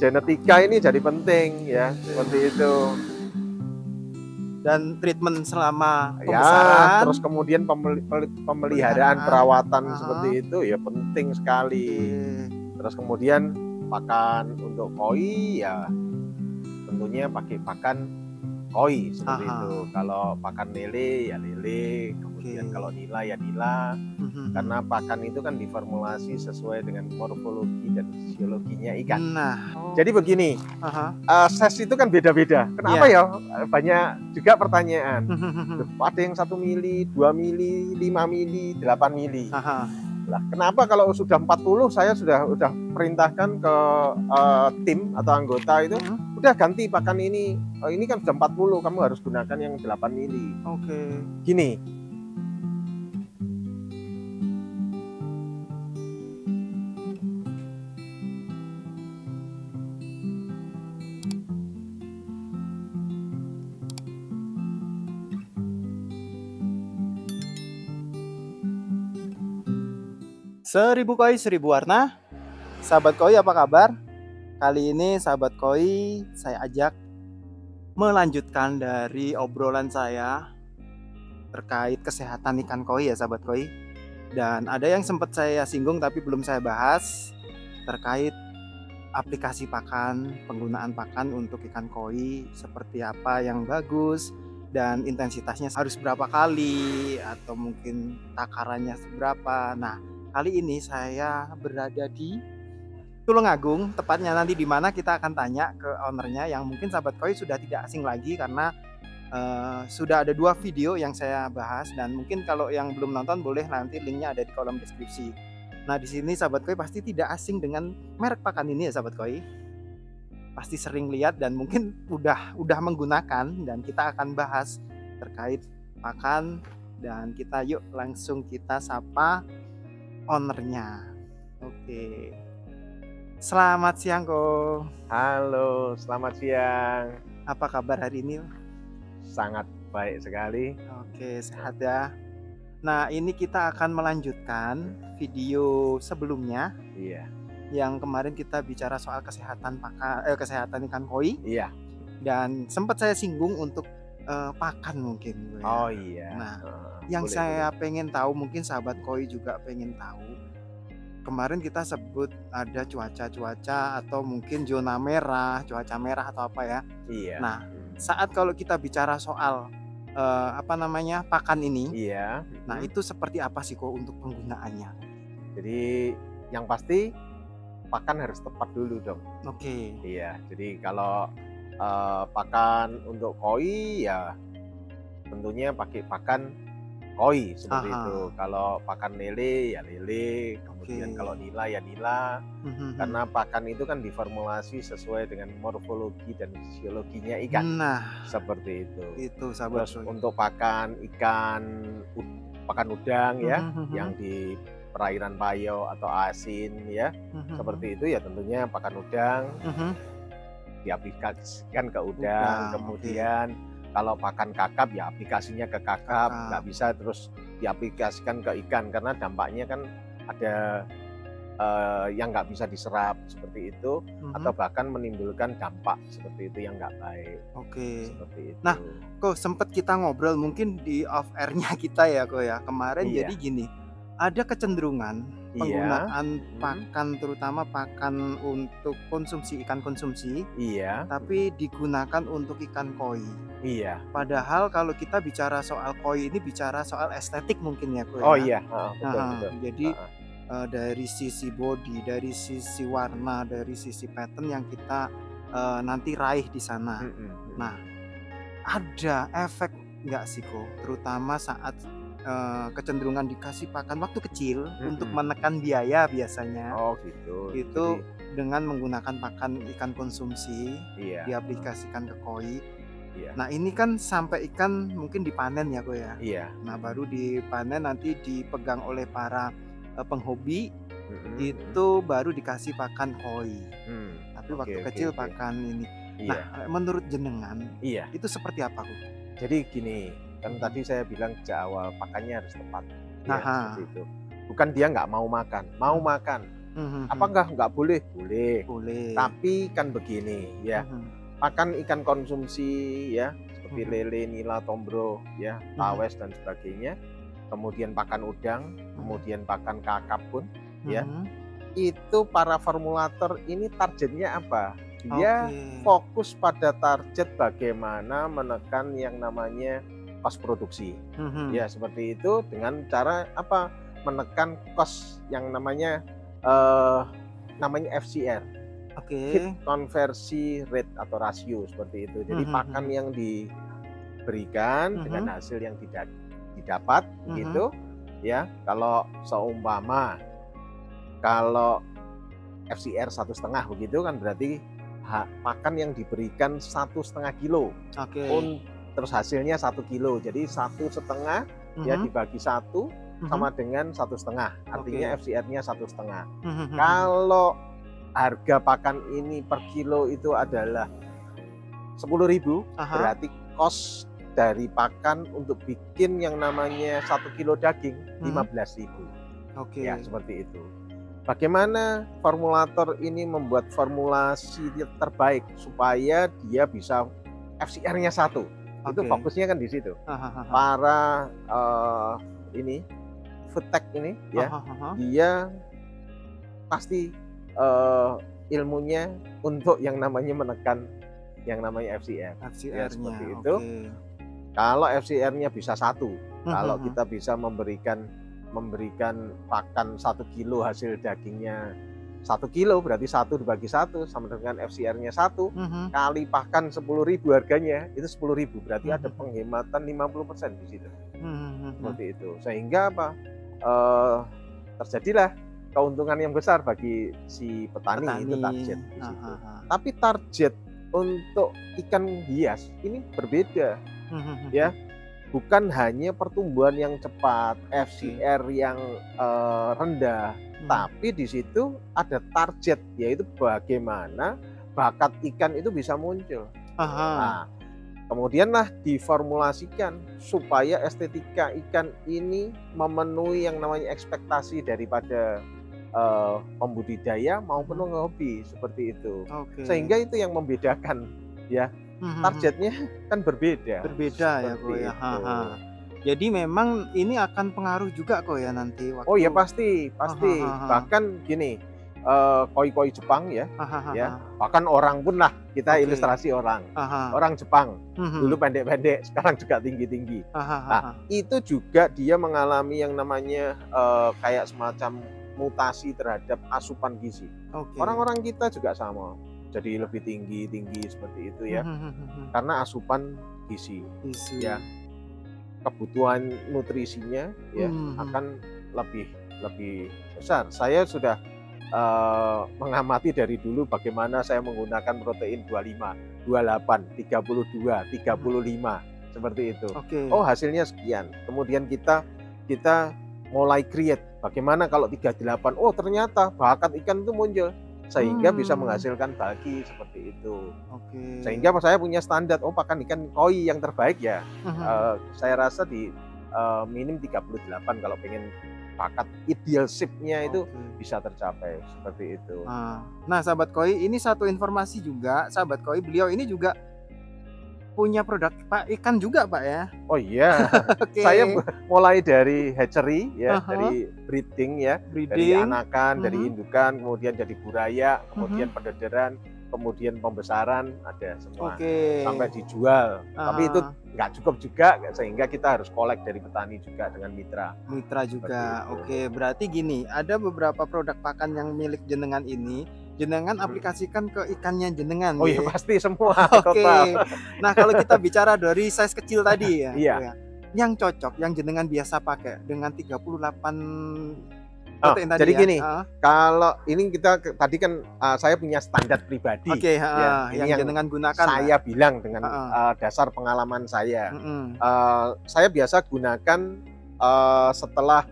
genetika ini jadi penting ya, seperti itu. Dan treatment selama Ya, pembesaran, terus kemudian pemeliharaan, perawatan seperti itu ya penting sekali. Terus kemudian pakan untuk koi ya tentunya pakai pakan koi seperti itu. Kalau pakan lele ya lele, kemudian kalau nila ya nila. Karena pakan itu kan diformulasi sesuai dengan morfologi dan fisiologinya ikan. Jadi begini, ses itu kan beda-beda. Kenapa ya? Banyak juga pertanyaan. Ada yang 1 mili, 2 mili, 5 mili, 8 mili. Lah, kenapa kalau sudah 40 saya sudah perintahkan ke tim atau anggota itu udah ganti pakan ini. Ini kan sudah 40, kamu harus gunakan yang 8 mili. Gini. Seribu koi, seribu warna. Sahabat koi, apa kabar? Kali ini sahabat koi saya ajak melanjutkan dari obrolan saya terkait kesehatan ikan koi ya sahabat koi. Dan ada yang sempat saya singgung tapi belum saya bahas terkait aplikasi pakan, penggunaan pakan untuk ikan koi, seperti apa yang bagus dan intensitasnya harus berapa kali atau mungkin takarannya seberapa. Nah, kali ini saya berada di Tulungagung, tepatnya nanti di mana kita akan tanya ke ownernya yang mungkin sahabat koi sudah tidak asing lagi karena sudah ada 2 video yang saya bahas, dan mungkin kalau yang belum nonton boleh nanti linknya ada di kolom deskripsi. Nah, di sini sahabat koi pasti tidak asing dengan merek pakan ini ya sahabat koi. Pasti sering lihat dan mungkin udah menggunakan, dan kita akan bahas terkait pakan, dan kita yuk langsung kita sapa ownernya. Oke. Selamat siang, Ko. Halo, selamat siang. Apa kabar hari ini? Sangat baik sekali. Oke, sehat ya. Nah, ini kita akan melanjutkan video sebelumnya. Iya. Yang kemarin kita bicara soal kesehatan kesehatan ikan koi. Iya. Dan sempat saya singgung untuk pakan mungkin. Oh iya. Nah, yang saya pengen tahu, mungkin sahabat koi juga pengen tahu. Kemarin kita sebut ada cuaca atau mungkin zona merah, cuaca merah atau apa ya. Iya. Nah, saat kalau kita bicara soal pakan ini. Iya. Nah, itu seperti apa sih kok untuk penggunaannya? Jadi yang pasti pakan harus tepat dulu dong. Oke. Iya. Jadi kalau pakan untuk koi ya tentunya pakai pakan koi seperti itu. Kalau pakan lele ya lele, kemudian kalau nila ya nila. Karena pakan itu kan diformulasi sesuai dengan morfologi dan fisiologinya ikan. Nah, seperti itu. Itu sahabat. Terus untuk pakan ikan, pakan udang ya, yang di perairan Payo atau asin ya, seperti itu ya tentunya pakan udang diaplikasikan ke udang. Kemudian kalau pakan kakap ya aplikasinya ke kakap, nggak bisa terus diaplikasikan ke ikan karena dampaknya kan ada yang nggak bisa diserap seperti itu, atau bahkan menimbulkan dampak seperti itu yang nggak baik. Oke. Seperti itu. Nah, kok sempat kita ngobrol mungkin di off air-nya kita ya kok ya kemarin. Jadi gini, ada kecenderungan penggunaan pakan, terutama pakan untuk konsumsi ikan konsumsi, tapi digunakan untuk ikan koi. Iya. Padahal kalau kita bicara soal koi ini bicara soal estetik mungkin ya koi. Oh iya, betul. Jadi dari sisi body, dari sisi warna, dari sisi pattern yang kita nanti raih di sana. Nah, ada efek nggak sih kok, terutama saat kecenderungan dikasih pakan waktu kecil untuk menekan biaya biasanya. Oh gitu. Itu jadi, dengan menggunakan pakan ikan konsumsi, diaplikasikan ke koi. Nah, ini kan sampai ikan mungkin dipanen ya kok ya. Nah, baru dipanen nanti dipegang oleh para penghobi, itu baru dikasih pakan koi. Tapi waktu kecil pakan ini. Nah, menurut jenengan itu seperti apa kok? Jadi gini, kan tadi saya bilang sejak awal pakannya harus tepat. Seperti itu. Bukan dia nggak mau makan, mau makan. Apakah nggak boleh? Boleh. Boleh. Tapi kan begini ya, pakan ikan konsumsi ya, seperti lele, nila, tombro, ya, tawes dan sebagainya. Kemudian pakan udang, kemudian pakan kakap pun, ya. Itu para formulator ini targetnya apa? Dia fokus pada target bagaimana menekan yang namanya cost produksi. Ya, seperti itu dengan cara apa? Menekan cost yang namanya FCR. Feed conversion rate atau rasio seperti itu. Jadi pakan yang diberikan dengan hasil yang tidak didapat gitu ya. Kalau seumpama kalau FCR 1,5 begitu kan berarti pakan yang diberikan 1,5 kilo. Terus hasilnya 1 kilo. Jadi 1,5 ya dibagi 1 sama dengan 1,5. Artinya FCR-nya 1,5. Kalau harga pakan ini per kilo itu adalah 10.000, berarti cost dari pakan untuk bikin yang namanya 1 kilo daging 15.000. Ya, seperti itu. Bagaimana formulator ini membuat formulasi terbaik supaya dia bisa FCR-nya 1. Itu fokusnya kan di situ. Para ini food tech ini ya, dia pasti ilmunya untuk yang namanya menekan yang namanya FCR. Ya, seperti itu. Kalau FCR-nya bisa 1, kalau kita bisa memberikan pakan 1 kilo, hasil dagingnya 1 kilo, berarti 1 dibagi 1 sama dengan FCR-nya 1 kali pakan 10.000 harganya, itu 10.000, berarti ada penghematan 50% di situ. Seperti itu. Sehingga apa? Terjadilah keuntungan yang besar bagi si petani. Itu target di situ. Tapi target untuk ikan hias ini berbeda. Ya. Bukan hanya pertumbuhan yang cepat, FCR yang rendah, tapi di situ ada target, yaitu bagaimana bakat ikan itu bisa muncul. Nah, kemudianlah diformulasikan supaya estetika ikan ini memenuhi yang namanya ekspektasi daripada pembudidaya maupun penghobi, seperti itu. Sehingga itu yang membedakan ya. Targetnya kan berbeda ya kok ya. Jadi memang ini akan pengaruh juga kok ya nanti waktu. Oh ya pasti. Bahkan gini, koi-koi Jepang ya, bahkan orang pun lah kita ilustrasi orang Jepang dulu pendek-pendek, sekarang juga tinggi-tinggi. Nah, itu juga dia mengalami yang namanya kayak semacam mutasi terhadap asupan gizi. Orang-orang kita juga sama. Jadi lebih tinggi seperti itu ya, karena asupan gizi. Ya, kebutuhan nutrisinya ya akan lebih besar. Saya sudah mengamati dari dulu bagaimana saya menggunakan protein 25, 28, 32, 35 seperti itu. Oh, hasilnya sekian. Kemudian kita mulai create bagaimana kalau 38. Oh, ternyata bakat ikan itu muncul. Sehingga bisa menghasilkan bagi seperti itu. Sehingga saya punya standar, pakan ikan koi yang terbaik ya. Saya rasa di minim 38 kalau pengen bakat ideal shape-nya itu bisa tercapai seperti itu. Nah, sahabat koi, ini satu informasi juga, sahabat koi, beliau ini juga punya produk ikan juga Pak ya. Oh iya. Saya mulai dari hatchery ya, dari breeding ya, dari anakan, dari indukan, kemudian jadi buraya, kemudian pendederan, kemudian pembesaran, ada semua sampai dijual. Tapi itu nggak cukup juga, sehingga kita harus collect dari petani juga dengan mitra juga. Berarti gini, ada beberapa produk pakan yang milik jenengan ini jenengan aplikasikan ke ikannya jenengan. Oh iya, pasti semua. Nah, kalau kita bicara dari size kecil tadi ya, yang cocok, yang jenengan biasa pakai dengan 38 protein tadi. Jadi gini, kalau ini kita tadi kan saya punya standar pribadi. Yang jenengan gunakan. Saya bilang dengan dasar pengalaman saya. Saya biasa gunakan setelah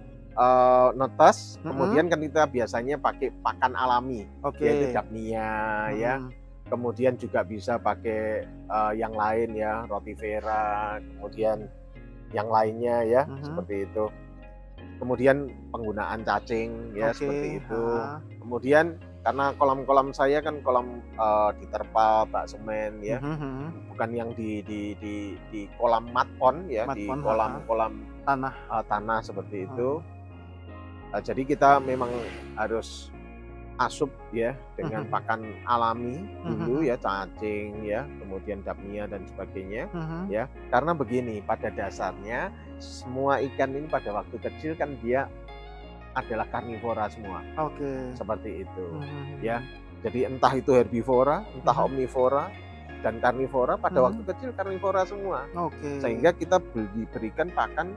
netes, kemudian kan kita biasanya pakai pakan alami, yaitu Dapnia ya. Kemudian juga bisa pakai yang lain ya, Rotivera, kemudian yang lainnya ya, seperti itu. kemudian penggunaan cacing ya Oke, seperti itu. ha. Kemudian karena kolam-kolam saya kan kolam diterpa bak semen ya, bukan yang di kolam matpon ya, di Matpon, kolam-kolam tanah. tanah seperti itu. Jadi kita memang harus asup ya dengan pakan alami dulu ya, cacing ya, kemudian dapnia dan sebagainya ya. Karena begini, pada dasarnya semua ikan ini pada waktu kecil kan dia adalah karnivora semua. Oke. Seperti itu ya. Jadi entah itu herbivora, entah omnivora dan karnivora, pada waktu kecil karnivora semua. Oke. Sehingga kita diberikan pakan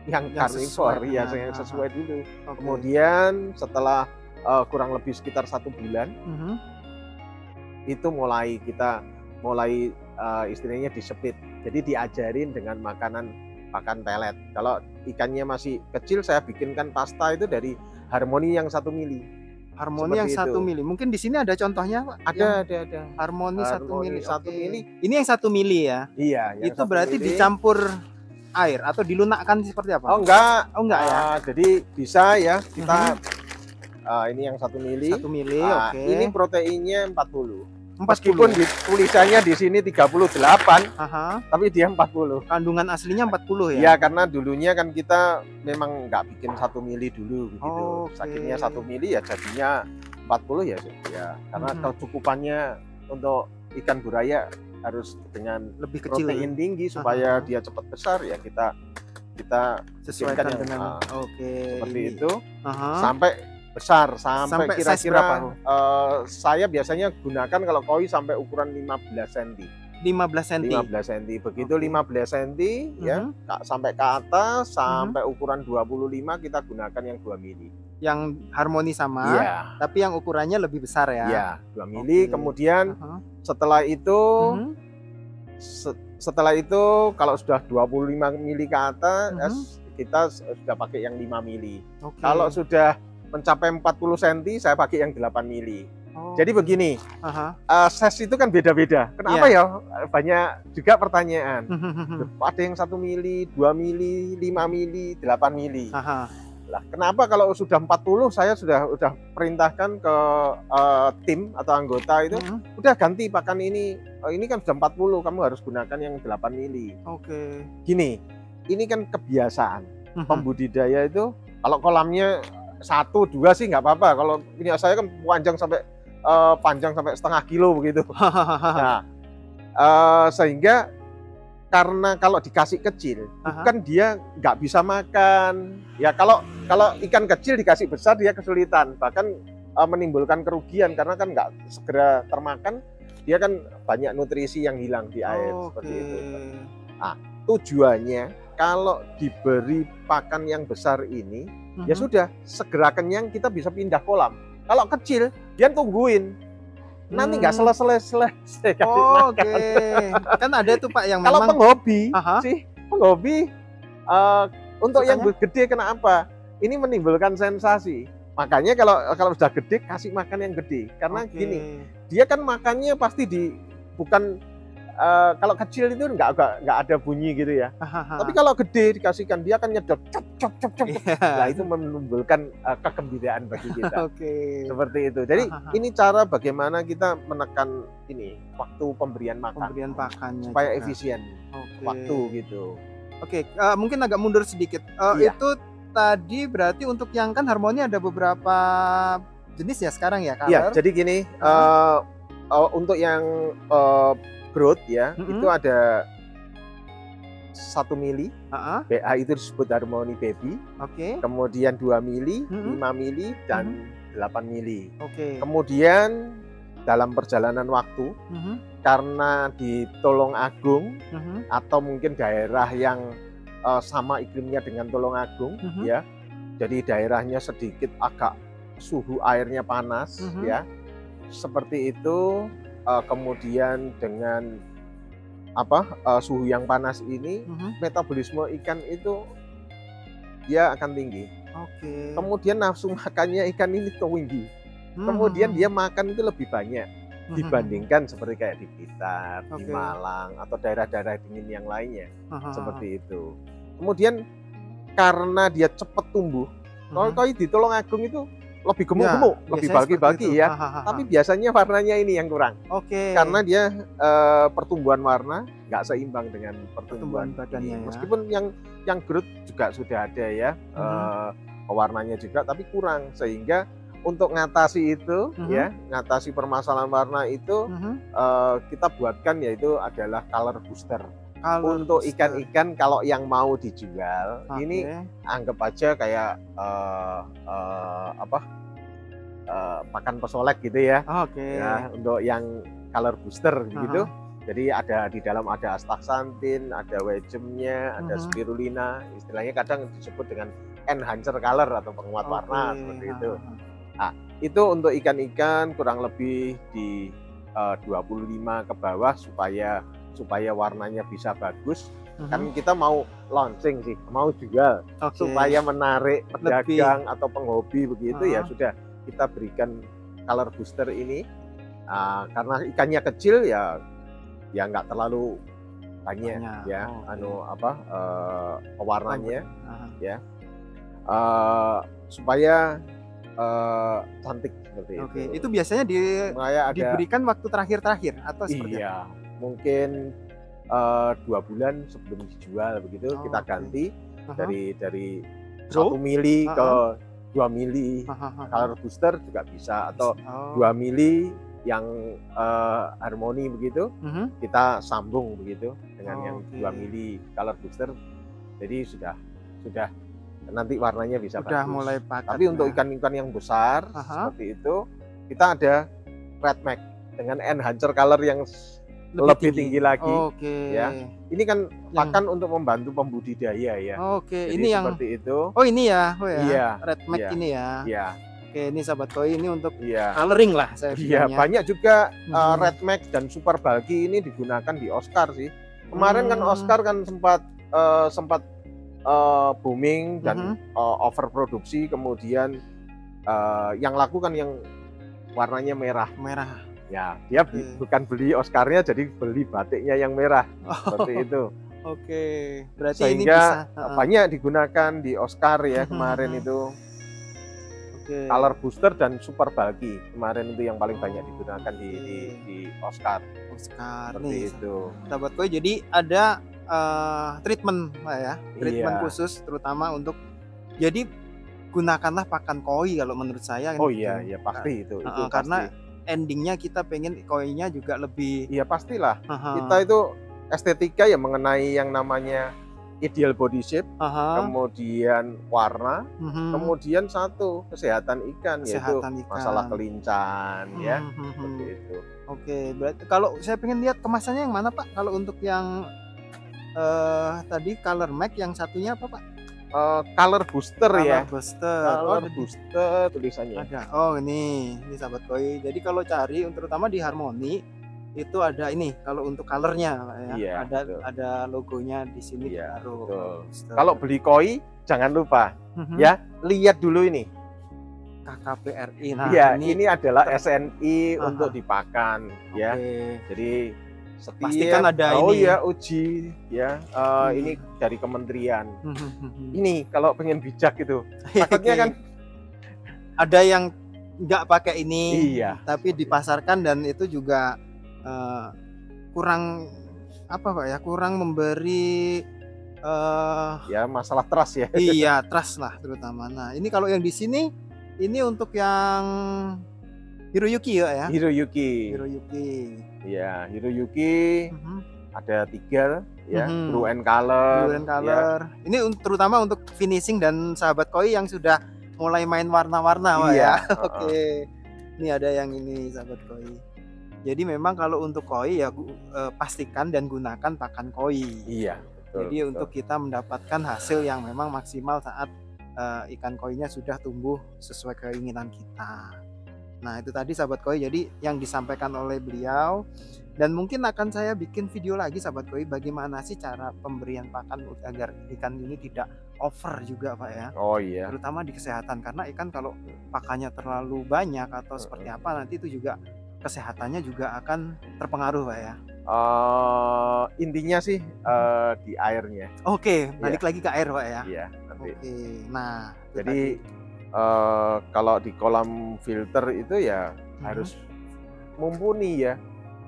yang karnivor ya, yang sesuai dulu. Kemudian setelah kurang lebih sekitar 1 bulan itu kita mulai istilahnya disepit. Jadi diajarin dengan pakan pelet. Kalau ikannya masih kecil, saya bikinkan pasta itu dari Harmoni yang 1 mili. Harmoni yang 1 mili. Mungkin di sini ada contohnya, Pak? Ada. Harmoni 1 mili. 1 mili. Ini yang 1 mili ya? Iya. Itu berarti dicampur air atau dilunakkan seperti apa? Oh enggak. Oh enggak ya? Jadi bisa ya kita ini yang 1 mili. 1 mili, oke. Ini proteinnya 40. Meskipun tulisannya di sini 38, tapi dia 40. Kandungan aslinya 40 ya? Iya, karena dulunya kan kita memang nggak bikin 1 mili dulu begitu. Sakitnya 1 mili ya jadinya 40 ya. Karena kecukupannya untuk ikan buraya harus dengan lebih kecil, protein tinggi supaya dia cepat besar ya, kita sesuaikan dengan seperti itu sampai besar, sampai kira-kira saya biasanya gunakan kalau koi sampai ukuran 15 cm. 15 cm. 15 cm. Begitu 15 cm ya, sampai ke atas sampai ukuran 25 kita gunakan yang 2 mili. Yang Harmoni sama, tapi yang ukurannya lebih besar ya. Iya, 2 mili. Kemudian setelah itu kalau sudah 25 mili ke atas kita sudah pakai yang 5 mili. Kalau sudah mencapai 40 cm saya pakai yang 8 mili. Jadi begini, size itu kan beda-beda. Kenapa ya? Banyak juga pertanyaan. Ada yang 1 mili, 2 mili, 5 mili, 8 mili. Lah, kenapa kalau sudah 40 saya sudah perintahkan ke tim atau anggota itu, udah ganti pakan ini. Ini kan sudah 40, kamu harus gunakan yang 8 mili. Gini, ini kan kebiasaan. Pembudidaya itu kalau kolamnya 1, 2 sih nggak apa-apa. Kalau punya saya kan panjang sampai setengah kilo begitu. Nah, sehingga karena kalau dikasih kecil, bukan dia nggak bisa makan. Ya kalau ikan kecil dikasih besar dia kesulitan, bahkan menimbulkan kerugian karena kan nggak segera termakan, dia kan banyak nutrisi yang hilang di air seperti itu. Nah, tujuannya kalau diberi pakan yang besar ini ya sudah, segera kenyang kita bisa pindah kolam. Kalau kecil, dia tungguin. Nanti nggak selesai kasih makan. Kan ada tuh Pak yang kalau memang penghobi untuk yang gede kenapa? Ini menimbulkan sensasi. Makanya kalau sudah gede kasih makan yang gede. Karena gini, dia kan makannya pasti bukan kalau kecil itu nggak ada bunyi gitu ya. Tapi kalau gede dikasihkan dia akan nyedot cop. Nah itu menimbulkan kegembiraan bagi kita. Seperti itu. Jadi ini cara bagaimana kita menekan ini waktu pemberian makan. Pemberian pakannya supaya efisien waktu gitu. Mungkin agak mundur sedikit. Itu tadi berarti untuk yang kan Harmoni ada beberapa jenis ya sekarang ya, color? Iya, jadi gini, untuk yang growth ya, itu ada 1 mili, BA itu disebut Harmoni Baby. Kemudian 2 mili, 5 mili, dan 8 mili. Kemudian dalam perjalanan waktu, karena di Tulungagung atau mungkin daerah yang sama iklimnya dengan Tulungagung ya, jadi daerahnya sedikit agak suhu airnya panas ya, seperti itu. Kemudian dengan suhu yang panas ini, metabolisme ikan itu dia akan tinggi. Kemudian nafsu makannya ikan ini tinggi. Kemudian dia makan itu lebih banyak dibandingkan seperti kayak di Blitar, di Malang atau daerah-daerah dingin yang lainnya. Seperti itu. Kemudian karena dia cepat tumbuh. Koi di Tulungagung itu lebih gemuk-gemuk, lebih biasanya bulky-bulky seperti itu. ya. Tapi biasanya warnanya ini yang kurang. Oke. Karena dia pertumbuhan warna nggak seimbang dengan pertumbuhan badannya ini. ya. Meskipun yang growth juga sudah ada ya, warnanya juga, tapi kurang. Sehingga untuk ngatasi itu ya, ngatasi permasalahan warna itu kita buatkan, yaitu adalah color booster. Untuk ikan-ikan kalau yang mau dijual, ini anggap aja kayak pakan pesolek gitu ya. Ya, untuk yang color booster gitu. Jadi ada di dalam ada astaxanthin, ada wejemnya, ada spirulina. Istilahnya kadang disebut dengan enhancer color atau penguat warna seperti itu. Nah, itu untuk ikan-ikan kurang lebih di 25 ke bawah supaya warnanya bisa bagus. Kan kita mau launching sih, mau jual supaya menarik pedagang atau penghobi begitu ya sudah kita berikan color booster ini. Karena ikannya kecil ya nggak terlalu banyak ya pewarnanya ya supaya cantik seperti itu. Itu biasanya diberikan waktu terakhir atau seperti apa? Mungkin 2 bulan sebelum dijual begitu kita ganti dari 1 mili ke 2 mili color booster juga bisa, atau 2 mili yang harmoni begitu kita sambung begitu dengan yang 2 mili color booster, jadi sudah nanti warnanya bisa bagus. Mulai paket. Tapi untuk ikan-ikan yang besar seperti itu kita ada red mag dengan enhancer color yang lebih tinggi lagi. Ya. Ini kan pakan untuk membantu pembudidaya ya. Jadi ini yang seperti itu. Ini ya. Iya. Red mag ini ya. Iya. Ini sahabat koi ini untuk coloring lah saya bilangnya. Banyak juga red mag dan super bulky ini digunakan di Oscar sih. Kemarin kan Oscar kan sempat booming dan overproduksi, kemudian yang laku kan yang warnanya merah. Ya, dia bukan beli Oscarnya, jadi beli batiknya yang merah seperti itu. Berarti sehingga ini bisa banyak digunakan di Oscar ya kemarin itu. Color booster dan super bulky kemarin itu yang paling banyak digunakan di Oscar. Seperti itu. Sahabat koi, jadi ada treatment lah ya, treatment khusus terutama untuk, jadi gunakanlah pakan koi kalau menurut saya. Iya pasti itu karena pasti. Endingnya kita pengen koinya juga lebih. Iya pastilah. Kita itu estetika ya mengenai yang namanya ideal body shape, kemudian warna, kemudian satu kesehatan ikan, yaitu masalah kelincan ya seperti itu. Berarti kalau saya pengen lihat kemasannya yang mana Pak? Kalau untuk yang tadi color mag, yang satunya apa Pak? Color booster ya. Color booster tulisannya. Ada. Ini sahabat koi. Jadi kalau cari terutama di Harmoni itu ada ini, kalau untuk colornya ya. Ada logonya di sini. Kalau beli koi jangan lupa ya, lihat dulu ini KKPRI. Ini adalah SNI untuk dipakan ya. Jadi pastikan ada uji ya, ini dari kementerian. Ini kalau pengen bijak gitu, takutnya kan ada yang nggak pakai ini, tapi dipasarkan dan itu juga kurang kurang memberi masalah trust ya. Iya, trust lah terutama. Nah, ini kalau yang di sini ini untuk yang Hiroyuki ya. Hiroyuki. Ya, Hiroyuki ada 3 ya, Blue and Color. Ya. Ini terutama untuk finishing dan sahabat koi yang sudah mulai main warna-warna ya. Ini ada yang ini sahabat koi. Jadi memang kalau untuk koi ya pastikan dan gunakan pakan koi. Jadi untuk kita mendapatkan hasil yang memang maksimal saat ikan koinya sudah tumbuh sesuai keinginan kita. Nah itu tadi sahabat koi, jadi yang disampaikan oleh beliau, dan mungkin akan saya bikin video lagi sahabat koi bagaimana sih cara pemberian pakan agar ikan ini tidak over juga Pak ya. Terutama di kesehatan, karena ikan kalau pakannya terlalu banyak atau seperti apa nanti itu juga kesehatannya juga akan terpengaruh Pak ya. Intinya sih di airnya. Balik lagi ke air Pak ya. nanti. Oke. Nah, itu Jadi kalau di kolam filter itu ya harus mumpuni ya.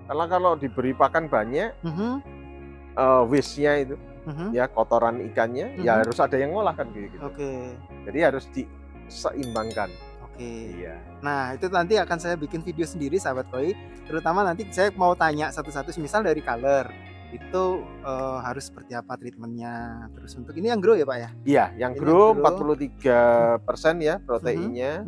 Karena kalau diberi pakan banyak, waste-nya itu ya kotoran ikannya ya harus ada yang ngolah kan gitu. Oke. Jadi harus diseimbangkan. Oke. Iya. Nah, itu nanti akan saya bikin video sendiri sahabat koi. Terutama nanti saya mau tanya satu-satu, misal dari color itu harus seperti apa treatmentnya. Terus untuk ini yang grow ya Pak ya? Iya, yang Ini grow yang grow. 43% ya proteinnya.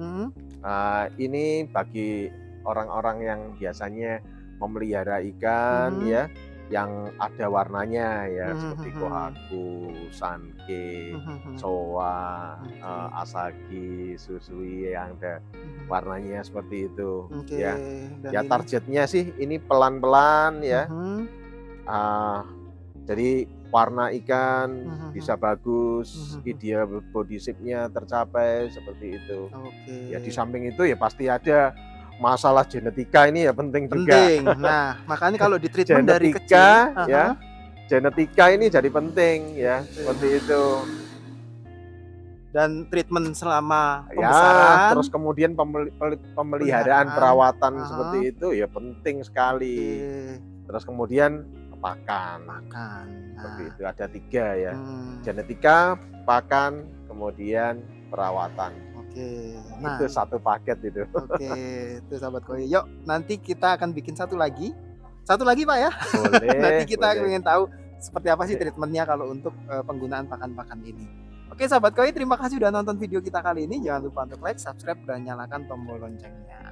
Ini bagi orang-orang yang biasanya memelihara ikan ya, yang ada warnanya ya, seperti kohaku, sanke, soa, asagi, susui yang ada warnanya seperti itu. Oke. Ya, Dan ya ini targetnya sih ini pelan-pelan ya. Jadi warna ikan bisa bagus, ideal body shape-nya tercapai seperti itu. Oke. Ya di samping itu ya pasti ada masalah genetika, ini ya penting juga. Penting. Nah, makanya kalau di treatment dari kecil, Genetika ya, genetika ini jadi penting ya, seperti itu. Dan treatment selama Ya, pembesaran, terus kemudian pemeliharaan perawatan seperti itu ya penting sekali. Oke. Terus kemudian pakan. Seperti itu ada 3 ya. Genetika, pakan, kemudian perawatan. Oke. Itu satu paket itu. Oke, itu sahabat koi. Yuk, nanti kita akan bikin satu lagi. Satu lagi Pak ya. Boleh. Nanti kita boleh. ingin tahu seperti apa sih treatmentnya kalau untuk penggunaan pakan-pakan ini. Oke sahabat koi, terima kasih sudah nonton video kita kali ini. Jangan lupa untuk like, subscribe, dan nyalakan tombol loncengnya.